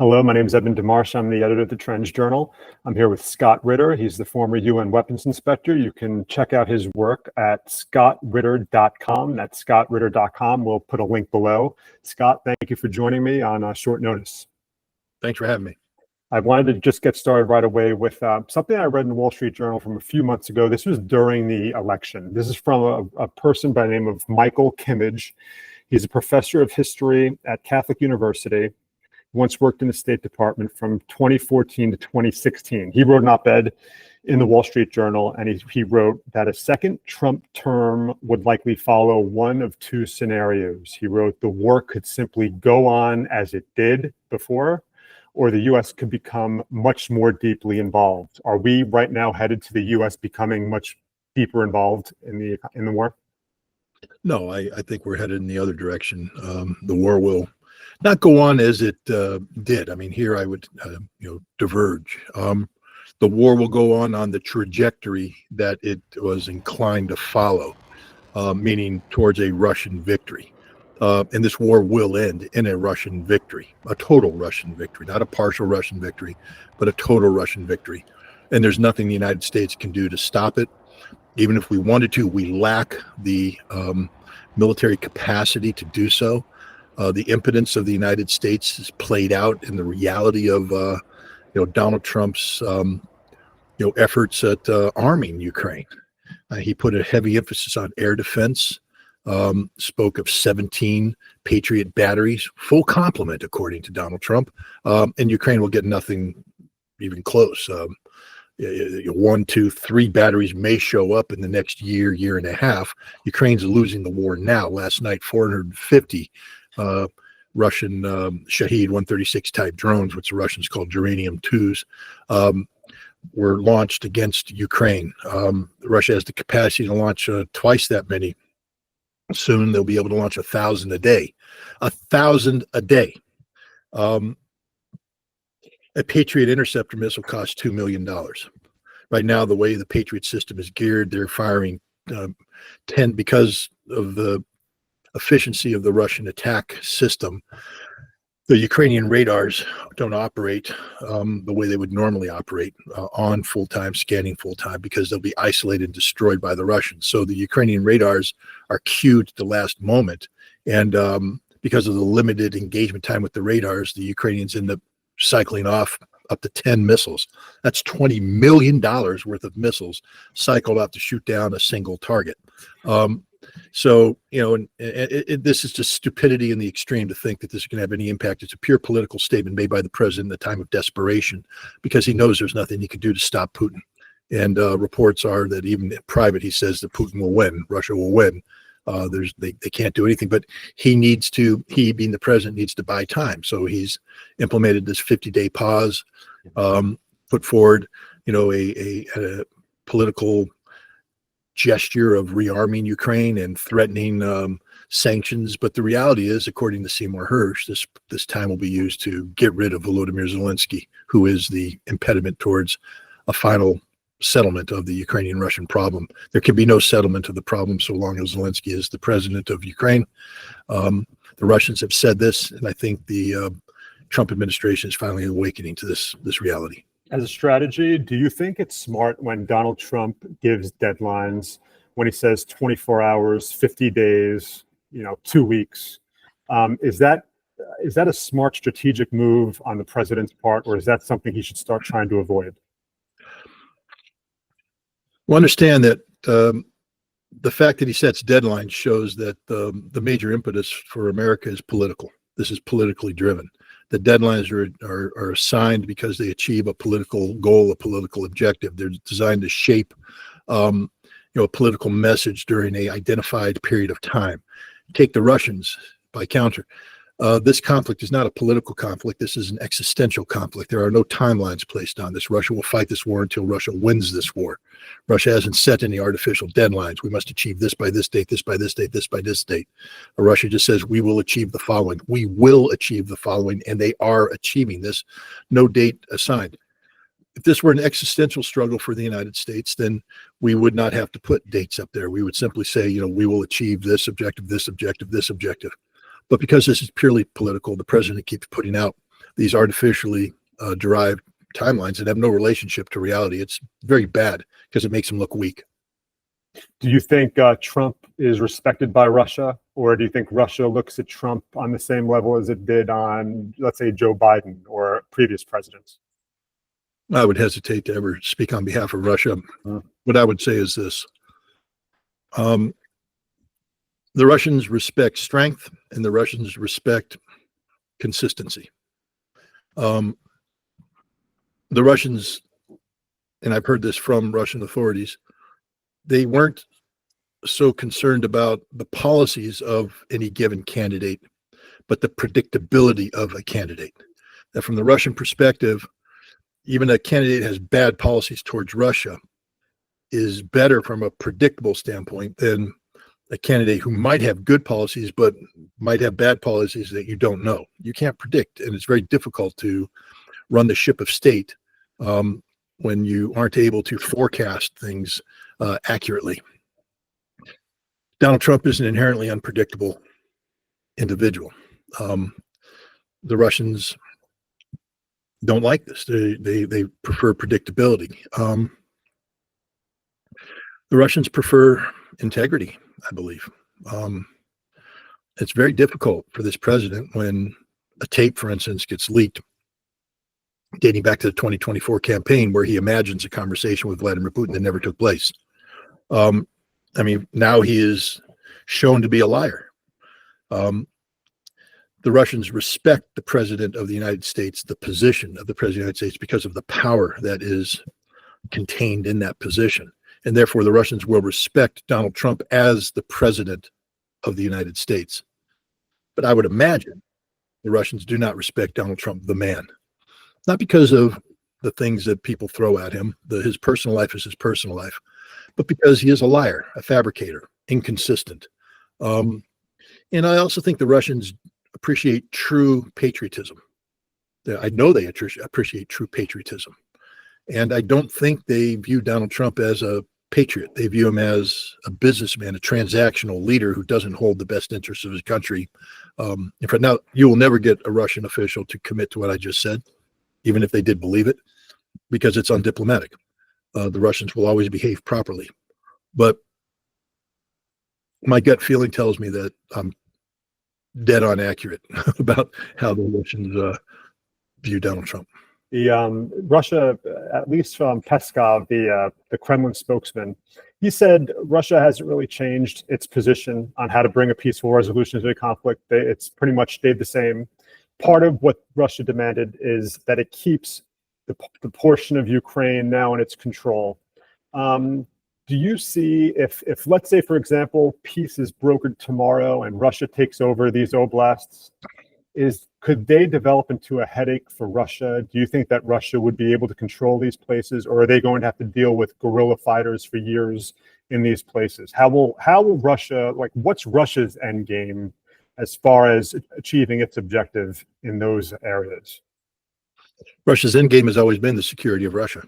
Hello, my name is Evan DeMarsh. I'm the editor of the Trends Journal. I'm here with Scott Ritter. He's the former UN weapons inspector. You can check out his work at scottritter.com. That's scottritter.com. We'll put a link below. Scott, thank you for joining me on short notice. Thanks for having me. I wanted to just get started right away with something I read in the Wall Street Journal from a few months ago. This was during the election. This is from a person by the name of Michael Kimmage. He's a professor of history at Catholic University. Once worked in the State Department from 2014 to 2016. He wrote an op-ed in the Wall Street Journal, and he wrote that a second Trump term would likely follow one of two scenarios. He wrote the war could simply go on as it did before, or the U.S. could become much more deeply involved. Are we right now headed to the U.S. becoming much deeper involved in the war? No, I think we're headed in the other direction. The war will not go on as it did. I mean, here I would, diverge. The war will go on the trajectory that it was inclined to follow, meaning towards a Russian victory. And this war will end in a Russian victory, a total Russian victory, not a partial Russian victory, but a total Russian victory. And there's nothing the United States can do to stop it. Even if we wanted to, we lack the military capacity to do so. The impotence of the United States is played out in the reality of, Donald Trump's, efforts at arming Ukraine. He put a heavy emphasis on air defense, spoke of 17 Patriot batteries, full complement, according to Donald Trump, and Ukraine will get nothing even close. 1, 2, 3 batteries may show up in the next year and a half. Ukraine's losing the war now. Last night, 450 Russian Shahed 136 type drones, which the Russians call Geranium 2s, were launched against Ukraine. Russia has the capacity to launch twice that many. Soon they'll be able to launch 1,000 a day. 1,000 a day. A Patriot interceptor missile costs $2 million. Right now, the way the Patriot system is geared, they're firing 10 because of the efficiency of the Russian attack system. The Ukrainian radars don't operate the way they would normally operate on full-time, scanning full-time, because they'll be isolated and destroyed by the Russians. So the Ukrainian radars are cued at the last moment. And because of the limited engagement time with the radars, the Ukrainians end up cycling off up to 10 missiles. That's $20 million worth of missiles cycled out to shoot down a single target. So, this is just stupidity in the extreme to think that this is going to have any impact. It's a pure political statement made by the president in the time of desperation, because he knows there's nothing he can do to stop Putin. And reports are that even in private, he says that Putin will win, Russia will win. They can't do anything, but he being the president, needs to buy time. So he's implemented this 50-day pause, put forward, a political gesture of rearming Ukraine and threatening sanctions. But the reality is, according to Seymour Hersh, this time will be used to get rid of Volodymyr Zelensky, who is the impediment towards a final settlement of the Ukrainian-Russian problem. There can be no settlement of the problem so long as Zelensky is the president of Ukraine. The Russians have said this, and I think the Trump administration is finally awakening to this reality. As a strategy, do you think it's smart when Donald Trump gives deadlines, when he says 24 hours, 50 days, 2 weeks? Is that a smart strategic move on the president's part, or is that something he should start trying to avoid? Well, understand that the fact that he sets deadlines shows that the major impetus for America is political. This is politically driven. The deadlines are assigned because they achieve a political goal, a political objective. They're designed to shape, a political message during a identified period of time. Take the Russians by counter. This conflict is not a political conflict. This is an existential conflict. There are no timelines placed on this. Russia will fight this war until Russia wins this war. Russia hasn't set any artificial deadlines. We must achieve this by this date, this by this date, this by this date. Russia just says, we will achieve the following. We will achieve the following, and they are achieving this. No date assigned. If this were an existential struggle for the United States, then we would not have to put dates up there. We would simply say, we will achieve this objective, this objective, this objective. But because this is purely political, the president keeps putting out these artificially derived timelines that have no relationship to reality. It's very bad because it makes them look weak. Do you think Trump is respected by Russia, or do you think Russia looks at Trump on the same level as it did on, let's say, Joe Biden or previous presidents? I would hesitate to ever speak on behalf of Russia. What I would say is this. The Russians respect strength, and the Russians respect consistency. The Russians, and I've heard this from Russian authorities, they weren't so concerned about the policies of any given candidate, but the predictability of a candidate. That from the Russian perspective, even a candidate has bad policies towards Russia is better from a predictable standpoint than a candidate who might have good policies, but might have bad policies that you don't know. You can't predict, and it's very difficult to run the ship of state when you aren't able to forecast things accurately. Donald Trump is an inherently unpredictable individual. The Russians don't like this. They prefer predictability. The Russians prefer integrity, I believe. It's very difficult for this president when a tape, for instance, gets leaked dating back to the 2024 campaign where he imagines a conversation with Vladimir Putin that never took place. I mean, now he is shown to be a liar. The Russians respect the president of the United States, the position of the president of the United States, because of the power that is contained in that position. And therefore, the Russians will respect Donald Trump as the president of the United States. But I would imagine the Russians do not respect Donald Trump, the man, not because of the things that people throw at him. His personal life is his personal life, but because he is a liar, a fabricator, inconsistent. And I also think the Russians appreciate true patriotism. I know they appreciate true patriotism. And I don't think they view Donald Trump as a patriot. They view him as a businessman, a transactional leader who doesn't hold the best interests of his country. In fact, now you will never get a Russian official to commit to what I just said, even if they did believe it, because it's undiplomatic. The Russians will always behave properly. But my gut feeling tells me that I'm dead on accurate about how the Russians view Donald Trump. Russia, at least from Peskov, the Kremlin spokesman, he said Russia hasn't really changed its position on how to bring a peaceful resolution to the conflict. It's pretty much stayed the same. Part of what Russia demanded is that it keeps the portion of Ukraine now in its control. Do you see if let's say, for example, peace is brokered tomorrow and Russia takes over these oblasts, could they develop into a headache for Russia? Do you think that Russia would be able to control these places, or are they going to have to deal with guerrilla fighters for years in these places? How will Russia, like, what's Russia's end game as far as achieving its objective in those areas? Russia's end game has always been the security of Russia.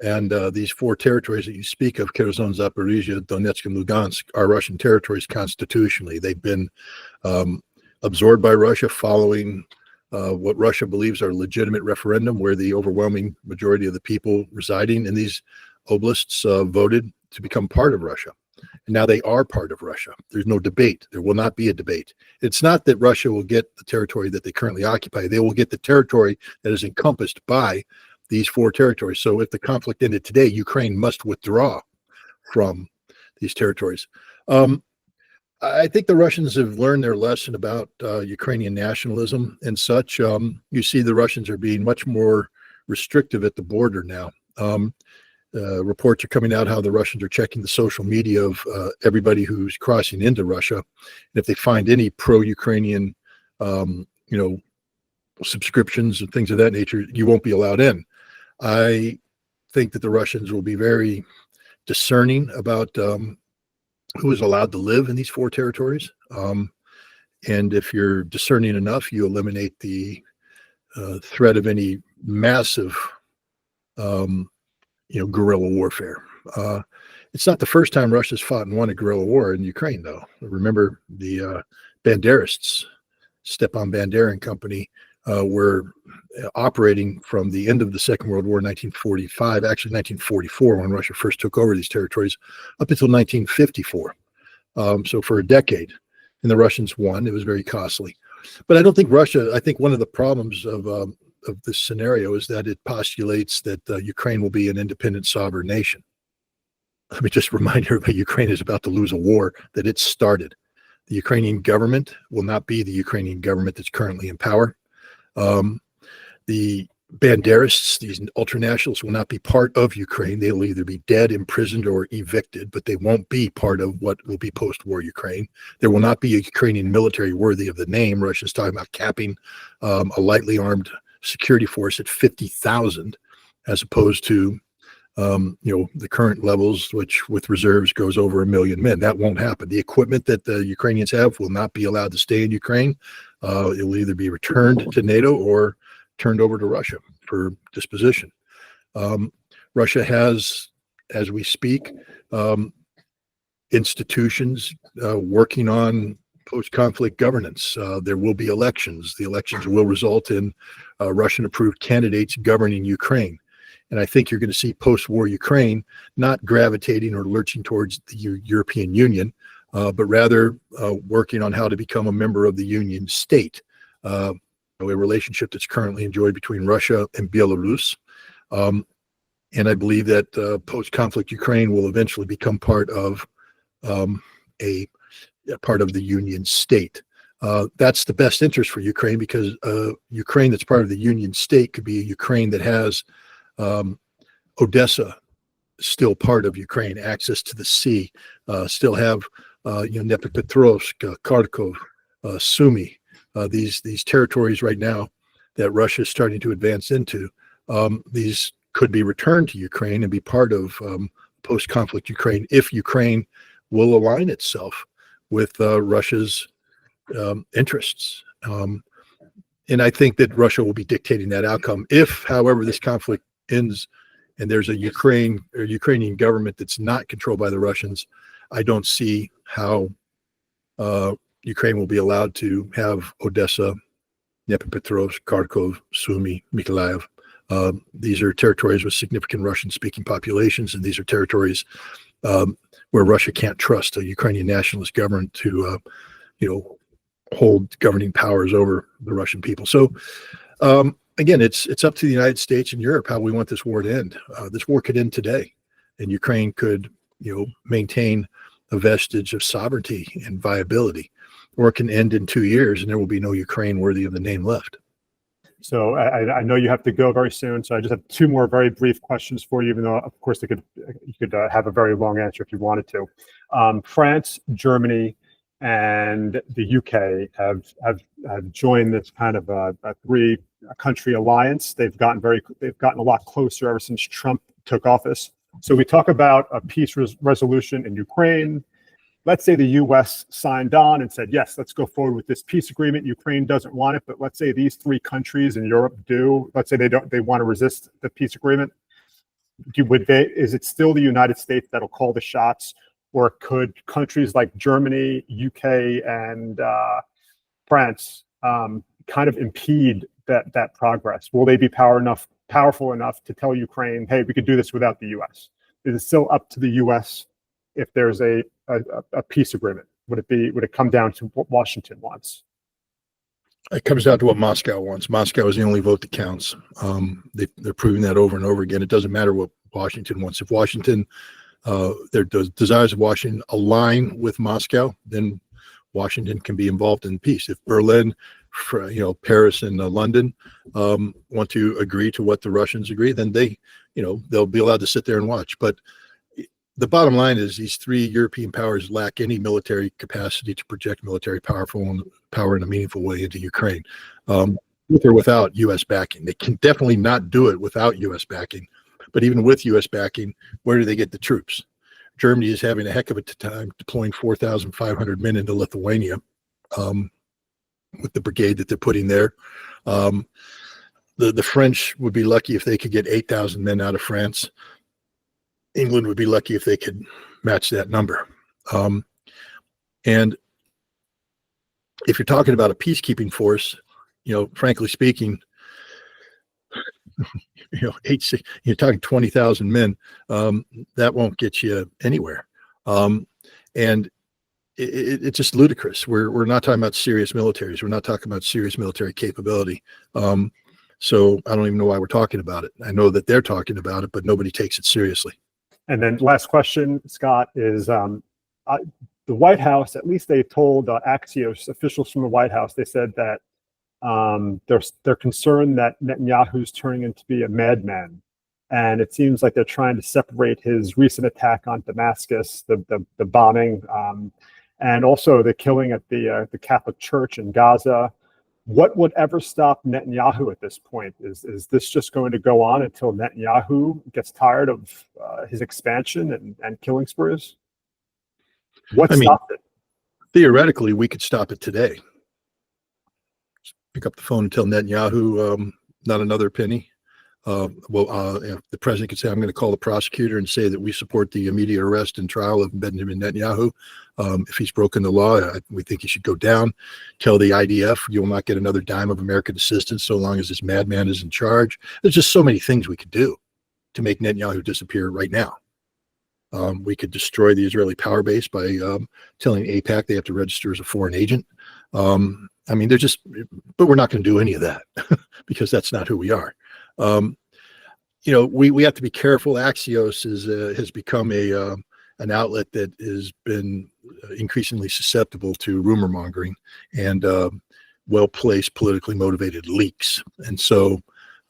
And these four territories that you speak of, Kherson, Zaporizhia, Donetsk, and Lugansk, are Russian territories constitutionally. They've been absorbed by Russia following what Russia believes are legitimate referendum, where the overwhelming majority of the people residing in these oblasts voted to become part of Russia. And now they are part of Russia. There's no debate. There will not be a debate. It's not that Russia will get the territory that they currently occupy. They will get the territory that is encompassed by these four territories. So if the conflict ended today, Ukraine must withdraw from these territories. I think the Russians have learned their lesson about Ukrainian nationalism and such. You see the Russians are being much more restrictive at the border now. Reports are coming out how the Russians are checking the social media of everybody who's crossing into Russia. And if they find any pro-Ukrainian, subscriptions and things of that nature, you won't be allowed in. I think that the Russians will be very discerning about who is allowed to live in these four territories. And if you're discerning enough, you eliminate the threat of any massive, guerrilla warfare. It's not the first time Russia's fought and won a guerrilla war in Ukraine, though. Remember the Banderists, Stepan Bandera and company, were operating from the end of the Second World War, 1945, actually 1944, when Russia first took over these territories, up until 1954. So for a decade, and the Russians won. It was very costly. But I don't think Russia, I think one of the problems of this scenario is that it postulates that Ukraine will be an independent sovereign nation. Let me just remind everybody, Ukraine is about to lose a war that it started. The Ukrainian government will not be the Ukrainian government that's currently in power. The Banderists, these ultranationalists, will not be part of Ukraine. They will either be dead, imprisoned, or evicted, but they won't be part of what will be post-war Ukraine. There will not be a Ukrainian military worthy of the name. Russia's talking about capping a lightly armed security force at 50,000, as opposed to the current levels, which with reserves goes over 1 million men. That won't happen. The equipment that the Ukrainians have will not be allowed to stay in Ukraine. It will either be returned to NATO or turned over to Russia for disposition. Russia has, as we speak, institutions working on post-conflict governance. There will be elections. The elections will result in Russian-approved candidates governing Ukraine. And I think you're going to see post-war Ukraine not gravitating or lurching towards the European Union, but rather working on how to become a member of the Union state. A relationship that's currently enjoyed between Russia and Belarus. And I believe that post-conflict Ukraine will eventually become part of part of the Union state. That's the best interest for Ukraine, because Ukraine that's part of the Union state could be a Ukraine that has Odessa still part of Ukraine, access to the sea, still have Dnipropetrovsk, Kharkov, Sumy. These territories right now that Russia is starting to advance into, these could be returned to Ukraine and be part of post-conflict Ukraine if Ukraine will align itself with Russia's interests. And I think that Russia will be dictating that outcome. If, however, this conflict ends and there's a Ukrainian government that's not controlled by the Russians, I don't see how Ukraine will be allowed to have Odessa, Dnipropetrovsk, Kharkov, Sumy, Mykolaiv. These are territories with significant Russian-speaking populations, and these are territories where Russia can't trust a Ukrainian nationalist government to, hold governing powers over the Russian people. So, again, it's up to the United States and Europe how we want this war to end. This war could end today, and Ukraine could, maintain a vestige of sovereignty and viability, or it can end in 2 years and there will be no Ukraine worthy of the name left. So I know you have to go very soon. So I just have 2 more very brief questions for you, even though, of course, you could have a very long answer if you wanted to. France, Germany, and the UK have joined this kind of a 3-country alliance. They've gotten a lot closer ever since Trump took office. So we talk about a peace resolution in Ukraine. Let's say the U.S. signed on and said, yes, let's go forward with this peace agreement. Ukraine doesn't want it, but let's say these 3 countries in Europe do. Let's say they want to resist the peace agreement. Is it still the United States that'll call the shots, or could countries like Germany, UK, and France kind of impede that progress? Will they be powerful enough to tell Ukraine, hey, we could do this without the U.S.? Is it still up to the U.S. if there's a peace agreement? Would it come down to what Washington wants? It comes down to what Moscow wants. Moscow is the only vote that counts. They're proving that over and over again. It doesn't matter what Washington wants. If Washington, their desires of Washington align with Moscow, then Washington can be involved in peace. If Berlin, Paris, and London want to agree to what the Russians agree, then they'll be allowed to sit there and watch. But the bottom line is these 3 European powers lack any military capacity to project military power in a meaningful way into Ukraine, with or without U.S. backing. They can definitely not do it without U.S. backing. But even with U.S. backing, where do they get the troops? Germany is having a heck of a time deploying 4,500 men into Lithuania with the brigade that they're putting there. The French would be lucky if they could get 8,000 men out of France. England would be lucky if they could match that number. And if you're talking about a peacekeeping force, frankly speaking, you're talking 20,000 men. That won't get you anywhere. And it's just ludicrous. We're not talking about serious militaries. We're not talking about serious military capability. So I don't even know why we're talking about it. I know that they're talking about it, but nobody takes it seriously. And then last question, Scott, is the White House, at least they told Axios officials from the White House, they said that they're concerned that Netanyahu's turning into be a madman. And it seems like they're trying to separate his recent attack on Damascus, the bombing, and also the killing at the Catholic Church in Gaza. What would ever stop Netanyahu at this point? Is this just going to go on until Netanyahu gets tired of his expansion and killing sprees? What stopped it? Theoretically, we could stop it today. Pick up the phone and tell Netanyahu, not another penny. The president could say, I'm going to call the prosecutor and say that we support the immediate arrest and trial of Benjamin Netanyahu. If he's broken the law, we think he should go down. Tell the IDF, you will not get another dime of American assistance so long as this madman is in charge. There's just so many things we could do to make Netanyahu disappear right now. We could destroy the Israeli power base by telling AIPAC they have to register as a foreign agent. They're just, but we're not going to do any of that because that's not who we are. We have to be careful. Axios has become an outlet that has been increasingly susceptible to rumor mongering and well-placed, politically motivated leaks. And so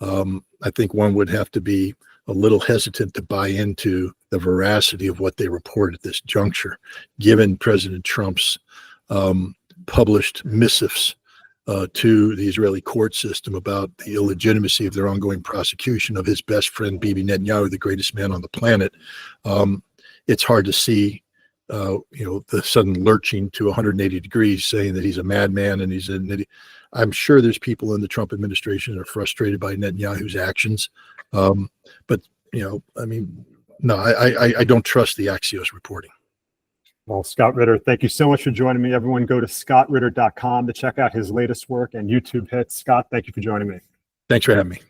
I think one would have to be a little hesitant to buy into the veracity of what they report at this juncture, given President Trump's published missives to the Israeli court system about the illegitimacy of their ongoing prosecution of his best friend, Bibi Netanyahu, the greatest man on the planet. It's hard to see, the sudden lurching to 180 degrees saying that he's a madman and he's an idiot. I'm sure there's people in the Trump administration that are frustrated by Netanyahu's actions. No, I don't trust the Axios reporting. Well, Scott Ritter, thank you so much for joining me. Everyone go to scottritter.com to check out his latest work and YouTube hits. Scott, thank you for joining me. Thanks for having me.